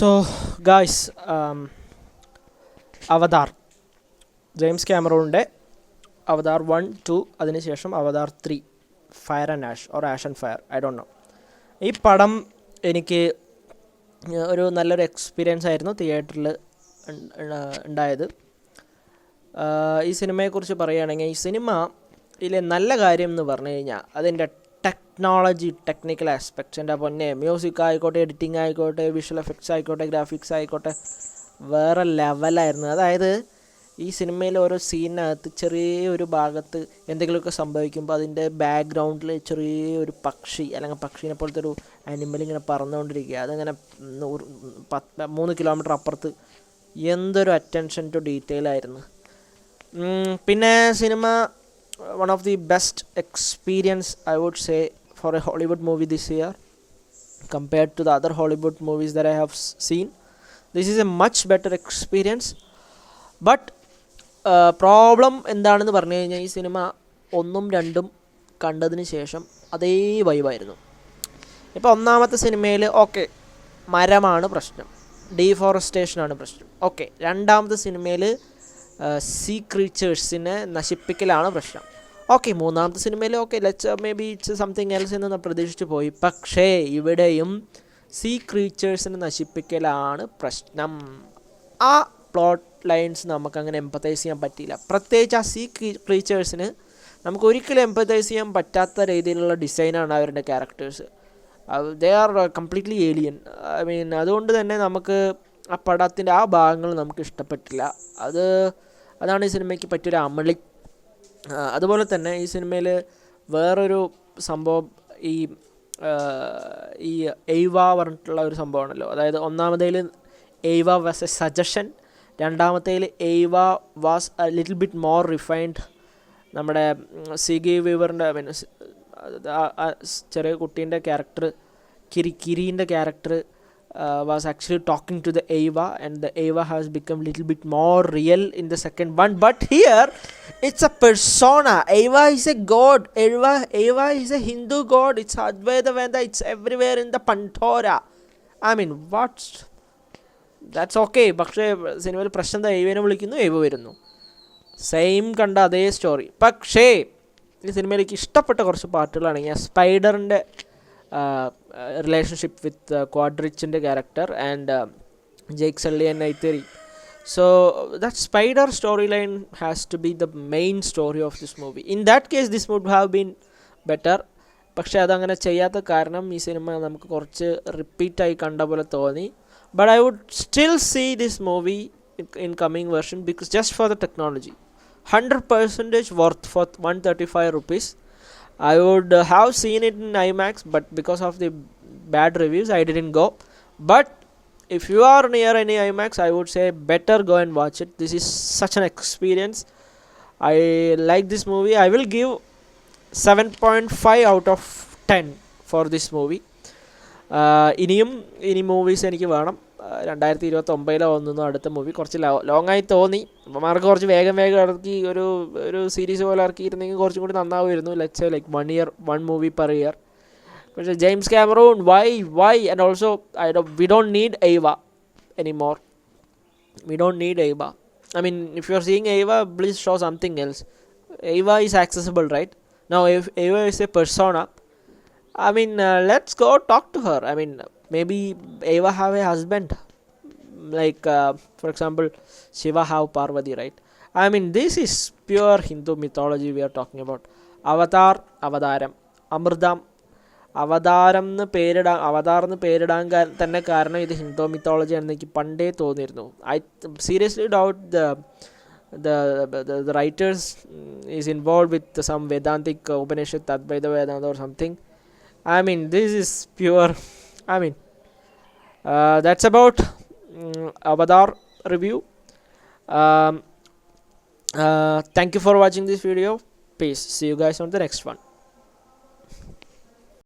So, guys, അവതാർ James ക്യാമറോണിൻ്റെ അവതാർ 1-2 അതിനുശേഷം അവതാർ 3 fire and ash or ash and fire, I don't know. ഈ പടം എനിക്ക് ഒരു നല്ലൊരു എക്സ്പീരിയൻസ് ആയിരുന്നു തിയേറ്ററിൽ ഉണ്ടായത്. ഈ സിനിമയെക്കുറിച്ച് പറയുകയാണെങ്കിൽ, ഈ സിനിമയിലെ നല്ല കാര്യം എന്ന് പറഞ്ഞു കഴിഞ്ഞാൽ അതിൻ്റെ ടെക്നിക്കൽ ആസ്പെക്ട്സ്. എൻ്റെ പൊന്നെ, മ്യൂസിക് ആയിക്കോട്ടെ, എഡിറ്റിംഗ് ആയിക്കോട്ടെ, വിഷ്വൽ എഫക്ട്സ് ആയിക്കോട്ടെ, ഗ്രാഫിക്സ് ആയിക്കോട്ടെ, വേറെ ലെവലായിരുന്നു. അതായത് ഈ സിനിമയിൽ ഓരോ സീനിനകത്ത് ചെറിയൊരു ഭാഗത്ത് എന്തെങ്കിലുമൊക്കെ സംഭവിക്കുമ്പോൾ അതിൻ്റെ ബാക്ക്ഗ്രൗണ്ടിൽ ചെറിയൊരു പക്ഷി അല്ലെങ്കിൽ പക്ഷീനെ പോലത്തെ ഒരു ആനിമൽ ഇങ്ങനെ പറന്നുകൊണ്ടിരിക്കുക. അതിങ്ങനെ 3 കിലോമീറ്റർ അപ്പുറത്ത്. എന്തൊരു അറ്റൻഷൻ ടു ഡീറ്റെയിൽ ആയിരുന്നു. പിന്നെ cinema one of the best experience, I would say, for a Hollywood movie this year compared to the other Hollywood movies that I have seen. This is a much better experience. But problem എന്താണെന്ന് പറഞ്ഞു കഴിഞ്ഞാൽ, ഈ cinema 1ഉം 2ഉം കണ്ടതിന് ശേഷം അതേ വൈബായിരുന്നു. ഇപ്പോൾ ഒന്നാമത്തെ സിനിമയിൽ ഓക്കെ മരമാണ് പ്രശ്നം, ഡീഫോറസ്റ്റേഷനാണ് പ്രശ്നം. ഓക്കെ, രണ്ടാമത്തെ സിനിമയിൽ സീ ക്രീച്ചേഴ്സിനെ നശിപ്പിക്കലാണ് പ്രശ്നം. ഓക്കെ, മൂന്നാമത്തെ സിനിമയിൽ okay let's may be it's something else എന്ന് പ്രതീക്ഷിച്ച് പോയി. പക്ഷേ ഇവിടെയും സീ ക്രീച്ചേഴ്സിനെ നശിപ്പിക്കലാണ് പ്രശ്നം. ആ പ്ലോട്ട് ലൈൻസ് നമുക്കങ്ങനെ എംപത്തൈസ് ചെയ്യാൻ പറ്റിയില്ല. പ്രത്യേകിച്ച് ആ സീ ക്രീച്ചേഴ്സിന് നമുക്ക് ഒരിക്കലും എംപത്തൈസ് ചെയ്യാൻ പറ്റാത്ത രീതിയിലുള്ള ഡിസൈനാണ് അവരുടെ characters. They are completely alien. I mean, അതുകൊണ്ട് തന്നെ നമുക്ക് ആ പടത്തിൻ്റെ ആ ഭാഗങ്ങൾ നമുക്ക് ഇഷ്ടപ്പെട്ടില്ല. അതാണ് ഈ സിനിമയ്ക്ക് പറ്റിയൊരു അമളി. അതുപോലെ തന്നെ ഈ സിനിമയിൽ വേറൊരു സംഭവം, ഈ എയ്വ പറഞ്ഞിട്ടുള്ള ഒരു സംഭവമാണല്ലോ. അതായത് ഒന്നാമതേൽ എയ്വ വാസ് എ സജഷൻ, രണ്ടാമത്തേൽ എയ്വ was a little bit more refined. നമ്മുടെ സിഗി വീവറിൻ്റെ ചെറിയ കുട്ടീൻ്റെ ക്യാരക്ടർ, കിരീൻ്റെ character was actually talking to the Eva, and the Eva has become little bit more real in the second one. But here it's a persona. Eva is a god. Eva is a Hindu god. It's Advaita Vedanta. It's everywhere in the Pandora. I mean, that's okay. പക്ഷേ സിനിമയിൽ പ്രശ്നം എയ്വേനെ വിളിക്കുന്നു, എയ്വ വരുന്നു, same കണ്ട അതേ story. പക്ഷേ ഈ സിനിമയിലേക്ക് ഇഷ്ടപ്പെട്ട കുറച്ച് പാർട്ടുകളാണെങ്കിൽ സ്പൈഡറിൻ്റെ relationship with Quadrich's character and Jake Sully and Naiteri. So that spider storyline has to be the main story of this movie. In that case this would have been better. പക്ഷേ അതങ്ങനെ ചെയ്യാത്ത കാരണം ഈ സിനിമ നമുക്ക് കുറച്ച് റിപ്പീറ്റായി കണ്ട പോലെ തോന്നി. But I would still see this movie in coming version because just for the technology, 100% worth for 135 rupees. I would have seen it in IMAX, but because of the bad reviews I didn't go. But if you are near any IMAX, I would say better go and watch it. This is such an experience. I like this movie. I will give 7.5 out of 10 for this movie. ഇനി movies എനിക്ക് വേണം. 2029 വന്നു അടുത്ത movie. കുറച്ച് ലോങ്ങായി തോന്നി. Mark കുറച്ച് വേഗം ഇറക്കി ഒരു സീരീസ് പോലെ ഇറക്കിയിരുന്നെങ്കിൽ കുറച്ചും കൂടി നന്നാവുമായിരുന്നു. Let's say like 1 year 1 movie per year. പക്ഷേ James Cameron, why and also we don't need Ava anymore. We don't need Ava. I mean, if you are seeing Ava, please show something else. Ava is accessible, right? Now if Ava is a persona, I mean, let's go talk to her. I mean, maybe Eva have a husband, like for example Shiva have Parvati, right? I mean, this is pure Hindu mythology we are talking about. അവതാരം, അമൃതം, അവതാരം എന്ന് പേരിടാൻ തന്നെ കാരണം ഇത് Hindu mythology ആണെന്ന് എനിക്ക് പണ്ടേ തോന്നിയിരുന്നു. I seriously doubt the writers is involved with some Vedantic Upanishad, Advaita Vedanta or something. I mean, this is pure. I mean, that's about Avatar review. Thank you for watching this video. Peace. See you guys on the next one.